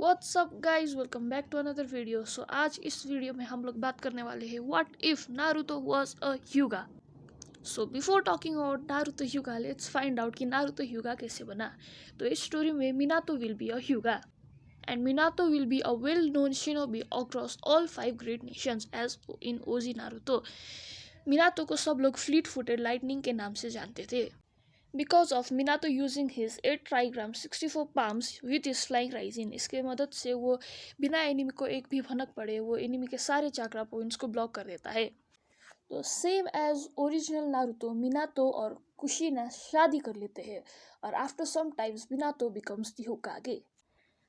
What's up guys, welcome back to another video. आज इस video में हम लोग बात करने वाले हैं what if Naruto was a Hyuga. So before talking about Naruto Hyuga, let's find out कि नारुतो ह्यूगा कैसे बना। तो इस स्टोरी में Minato will be a Hyuga and Minato will be a well known shinobi across all 5 great nations as in OG Naruto. Minato को सब लोग fleet footed lightning के नाम से जानते थे because of Minato using his 8 trigram 64 palms with is flying Raijin. इसके मदद से वो बिना एनिमी को एक भी भनक पड़े वो एनिमी के सारे चाक्रा पॉइंट्स को ब्लॉक कर देता है। तो same as original Naruto, Minato और कुशिना शादी कर लेते हैं और after some times Minato becomes the Hokage.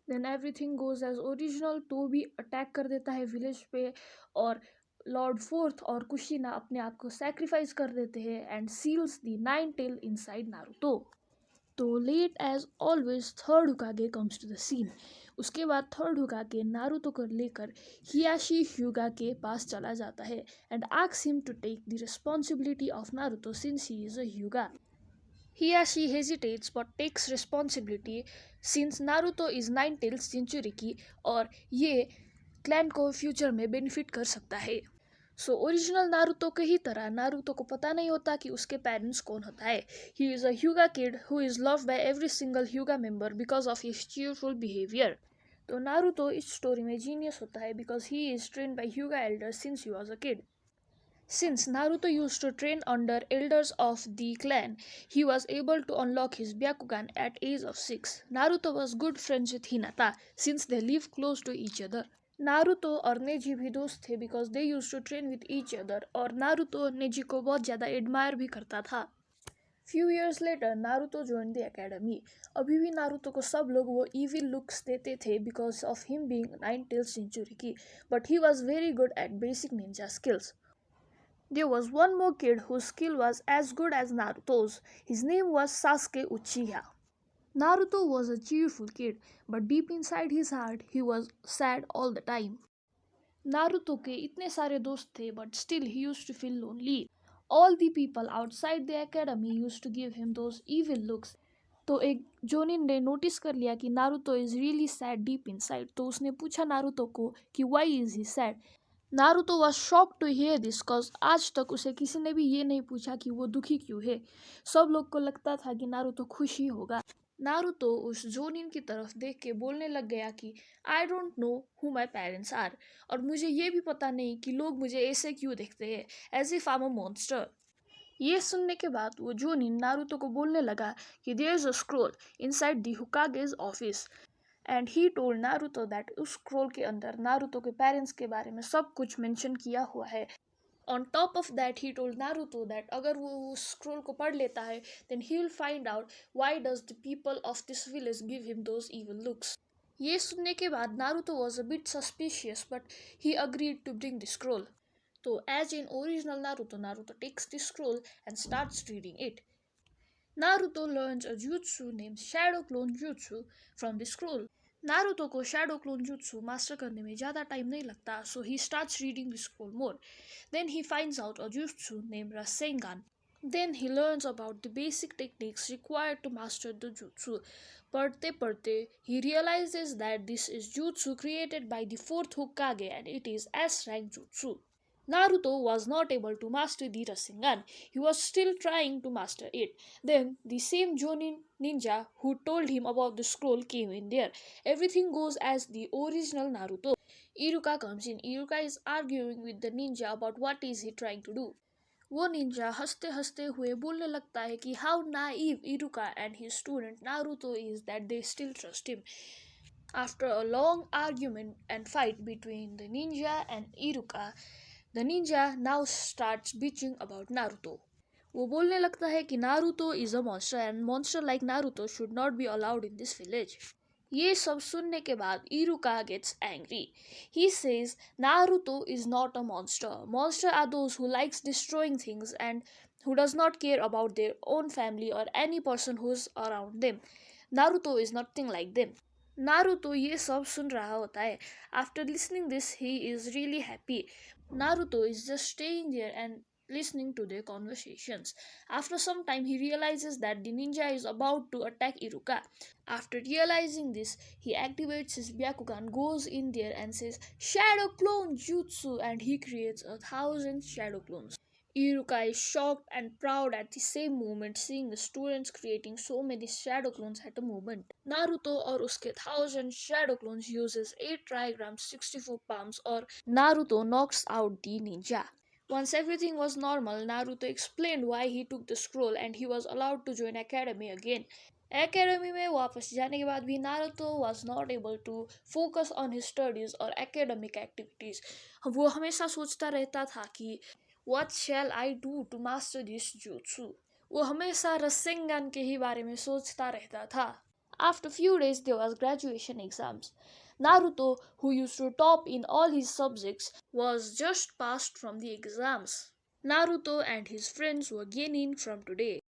Then everything goes as original. तो भी अटैक कर देता है विलेज पे और लॉर्ड फोर्थ और कुशिना अपने आप को सैक्रिफाइस कर देते हैं and seals the 9 tail inside Naruto. तो let as always third Hokage comes to the scene. उसके बाद थर्ड हुकागे नारुतो को लेकर हियाशी ह्यूगा के पास चला जाता है and asks him to take the responsibility of Naruto since he is a Hyuga. Hiyashi hesitates but takes responsibility since Naruto is 9 tails Jinchuriki और ये क्लैन को फ्यूचर में बेनिफिट कर सकता है। ओरिजिनल नारुतो के ही तरह नारुतो को पता नहीं होता कि उसके पेरेंट्स कौन होता है। He is a Hyuga kid who is loved by every single Hyuga member because of his cheerful behaviour. तो नारुतो इस स्टोरी में जीनियस होता है because he is trained by Hyuga elders since he was a kid. Since Naruto used to train under elders of the clan, he was able to unlock his Byakugan at age of 6. Naruto was good friends with Hinata since they live close to each other. Naruto और Neji भी दोस्त थे because they use to train with each other और Naruto Neji को बहुत ज़्यादा admire भी करता था। Few years later Naruto join the academy. अभी भी नारुतो को सब लोग वो इविल लुक्स देते थे because of him being 9 tails jinchuriki, but he was very good at basic ninja skills. There was one more kid whose skill was as good as Naruto's. His name was Sasuke Uchiha. Naruto was a cheerful kid, but deep inside his heart, he was sad all the time. Naruto के इतने सारे दोस्त थे, but still he used to feel lonely. All the people outside the academy used to give him those evil looks. तो एक jonin ने notice कर लिया कि Naruto is really sad deep inside. तो उसने पूछा नारुतो को कि why is he sad. Naruto was shock to hear this cause आज तक उसे किसी ने भी ये नहीं पूछा कि वो दुखी क्यों है। सब लोग को लगता था कि नारुतो खुश ही होगा। नारुतो उस जोनिन की तरफ देख के बोलने लग गया कि I don't know who my parents are, और मुझे ये भी पता नहीं कि लोग मुझे ऐसे क्यों देखते हैं, as if I am a monster. ये सुनने के बाद वो जोनिन नारुतो को बोलने लगा कि there is a scroll inside the Hokage's office and he told Naruto that उस स्क्रोल के अंदर नारुतो के पेरेंट्स के बारे में सब कुछ मेंशन किया हुआ है। On top of that he told Naruto that अगर वो उस स्क्रोल को पढ़ लेता है then he will find out why does the people of this village give him those evil looks. ये सुनने के बाद Naruto was a bit suspicious but he agreed to bring the scroll. तो as in original Naruto, Naruto takes the scroll and starts reading it. Naruto learns a jutsu named Shadow Clone Jutsu from the scroll. Naruto को shadow clone jutsu master करने में ज़्यादा time नहीं लगता, so he starts reading the scroll more. Then he finds out a jutsu named Rasengan. Then he learns about the basic techniques required to master the jutsu. पढ़ते पढ़ते he realizes that this is jutsu created by the fourth Hokage and it is S rank jutsu. Naruto was not able to master the Rasengan. He was still trying to master it. Then the same Jonin ninja who told him about the scroll came in there. Everything goes as the original Naruto. Iruka comes in. Iruka is arguing with the ninja about what is he trying to do. वो ninja हंसते हंसते हुए बोलने लगता है कि how naive Iruka and his student Naruto is that they still trust him. After a long argument and fight between the ninja and Iruka, the ninja now starts bitching about Naruto. वो बोलने लगता है कि Naruto is a monster and monster like Naruto should not be allowed in this village. ये सब सुनने के बाद Iruka gets angry. He says Naruto is not a monster. Monster are those who likes destroying things and who does not care about their own family or any person who is around them. Naruto is nothing like them. Naruto ये सब सुन रहा होता है। After listening this he is really happy. Naruto is just staying there and listening to their conversations. After some time, he realizes that the ninja is about to attack Iruka. After realizing this, he activates his Byakugan, goes in there and says, Shadow Clone Jutsu, and he creates 1,000 shadow clones. Iruka is shocked and proud at the same moment, seeing the students creating so many shadow clones at a moment. Naruto और उसके 1,000 shadow clones uses 8 trigrams 64 palms और Naruto knocks out the ninja. Once everything was normal, Naruto explained why he took the scroll and he was allowed to join academy again. Academy में वापस जाने के बाद भी Naruto was not able to focus on his studies or academic activities. वो हमेशा सोचता रहता था कि what shall I do to master this jutsu? वो हमेशा रसेंगन के ही बारे में सोचता रहता था. After few days there was graduation exams. Naruto, who used to top in all his subjects, was just passed from the exams. Naruto and his friends were gaining from today.